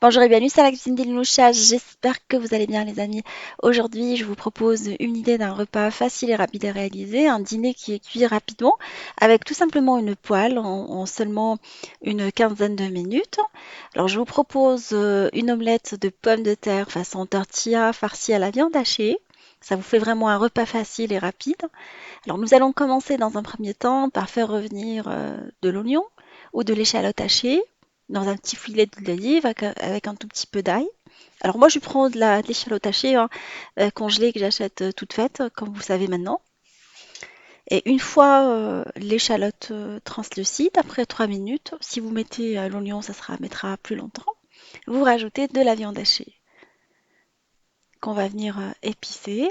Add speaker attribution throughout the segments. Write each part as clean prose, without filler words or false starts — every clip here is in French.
Speaker 1: Bonjour et bienvenue sur la cuisine des Louchas. J'espère que vous allez bien, les amis. Aujourd'hui, je vous propose une idée d'un repas facile et rapide à réaliser, un dîner qui est cuit rapidement avec tout simplement une poêle en seulement une quinzaine de minutes. Alors, je vous propose une omelette de pommes de terre façon tortilla farcie à la viande hachée. Ça vous fait vraiment un repas facile et rapide. Alors, nous allons commencer dans un premier temps par faire revenir de l'oignon ou de l'échalote hachée dans un petit filet d'olive avec un tout petit peu d'ail. Alors moi je prends de l'échalote hachée hein, congelée que j'achète toute faite, comme vous savez maintenant. Et une fois l'échalote translucide, après 3 minutes, si vous mettez l'oignon, mettra plus longtemps, vous rajoutez de la viande hachée qu'on va venir épicer.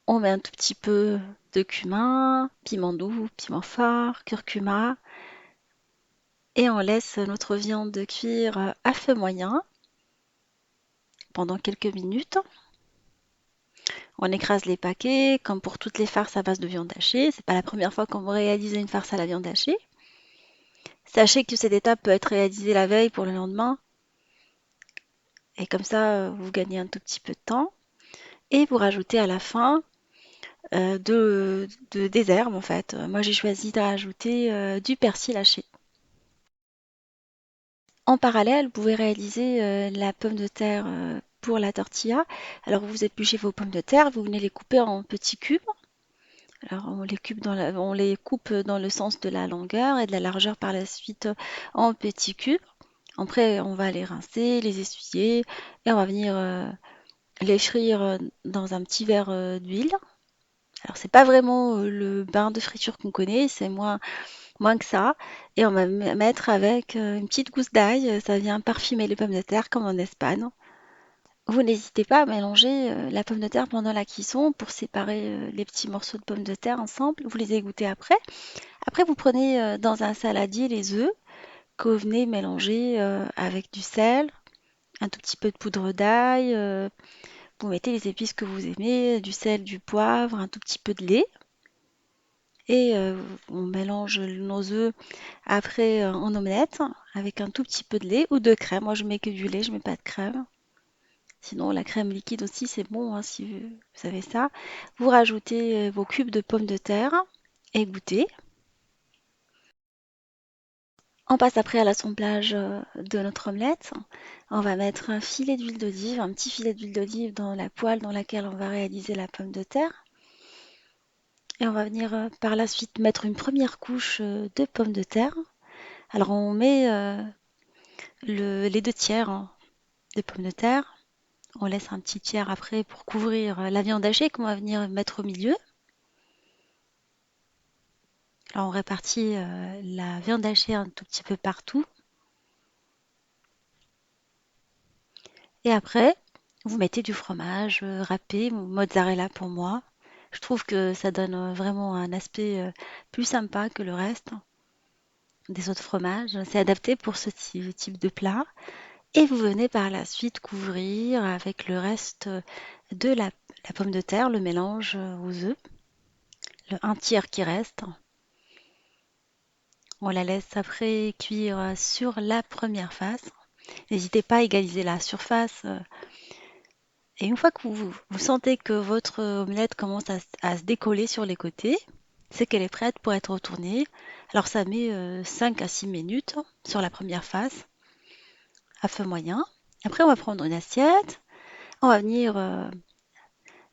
Speaker 1: On met un tout petit peu de cumin, piment doux, piment fort, curcuma, et on laisse notre viande cuire à feu moyen pendant quelques minutes. On écrase les paquets, comme pour toutes les farces à base de viande hachée. C'est pas la première fois qu'on va réaliser une farce à la viande hachée. Sachez que cette étape peut être réalisée la veille pour le lendemain. Et comme ça, vous gagnez un tout petit peu de temps. Et vous rajoutez à la fin des herbes en fait. Moi j'ai choisi de rajouter du persil haché. En parallèle, vous pouvez réaliser la pomme de terre pour la tortilla. Alors vous épluchez vos pommes de terre, vous venez les couper en petits cubes. Alors on les coupe dans le sens de la longueur et de la largeur par la suite en petits cubes. Après, on va les rincer, les essuyer et on va venir les frire dans un petit verre d'huile. Alors c'est pas vraiment le bain de friture qu'on connaît, c'est moins que ça. Et on va mettre avec une petite gousse d'ail, ça vient parfumer les pommes de terre comme en Espagne. Vous n'hésitez pas à mélanger la pomme de terre pendant la cuisson pour séparer les petits morceaux de pommes de terre ensemble. Vous les égouttez après. Après, vous prenez dans un saladier les œufs que vous venez mélanger avec du sel, un tout petit peu de poudre d'ail. Vous mettez les épices que vous aimez, du sel, du poivre, un tout petit peu de lait. Et on mélange nos œufs après en omelette avec un tout petit peu de lait ou de crème. Moi, je mets que du lait, je mets pas de crème. Sinon, la crème liquide aussi, c'est bon hein, si vous avez ça. Vous rajoutez vos cubes de pommes de terre égouttées. On passe après à l'assemblage de notre omelette. On va mettre un filet d'huile d'olive, un petit filet d'huile d'olive dans la poêle dans laquelle on va réaliser la pomme de terre. Et on va venir par la suite mettre une première couche de pommes de terre. Alors on met les deux tiers hein, de pommes de terre. On laisse un petit tiers après pour couvrir la viande hachée qu'on va venir mettre au milieu. Alors on répartit la viande hachée un tout petit peu partout. Et après, vous mettez du fromage râpé, mozzarella pour moi. Je trouve que ça donne vraiment un aspect plus sympa que le reste des autres fromages. C'est adapté pour ce type de plat. Et vous venez par la suite couvrir avec le reste de la pomme de terre, le mélange aux œufs, le un tiers qui reste. On la laisse après cuire sur la première face. N'hésitez pas à égaliser la surface. Et une fois que vous sentez que votre omelette commence à se décoller sur les côtés, c'est qu'elle est prête pour être retournée. Alors ça met 5 à 6 minutes sur la première face à feu moyen. Après on va prendre une assiette, on va venir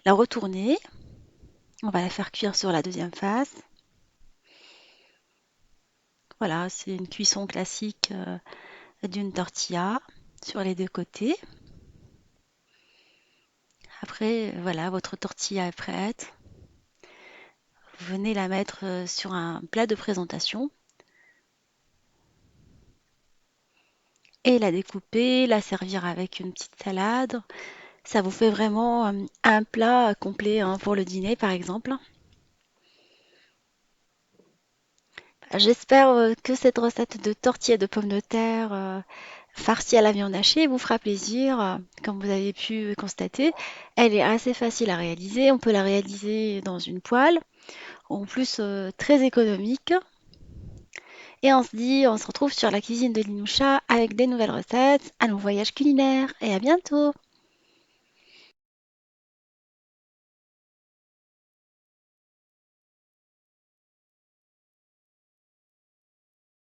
Speaker 1: la retourner, on va la faire cuire sur la deuxième face. Voilà, c'est une cuisson classique d'une tortilla sur les deux côtés. Après, voilà, votre tortilla est prête. Vous venez la mettre sur un plat de présentation et la découper, la servir avec une petite salade. Ça vous fait vraiment un plat complet hein, pour le dîner, par exemple. J'espère que cette recette de tortilla de pommes de terre farcie à la viande hachée vous fera plaisir. Comme vous avez pu constater, elle est assez facile à réaliser. On peut la réaliser dans une poêle, en plus très économique. Et on se retrouve sur la cuisine de Linoucha avec des nouvelles recettes, un long voyage culinaire et à bientôt!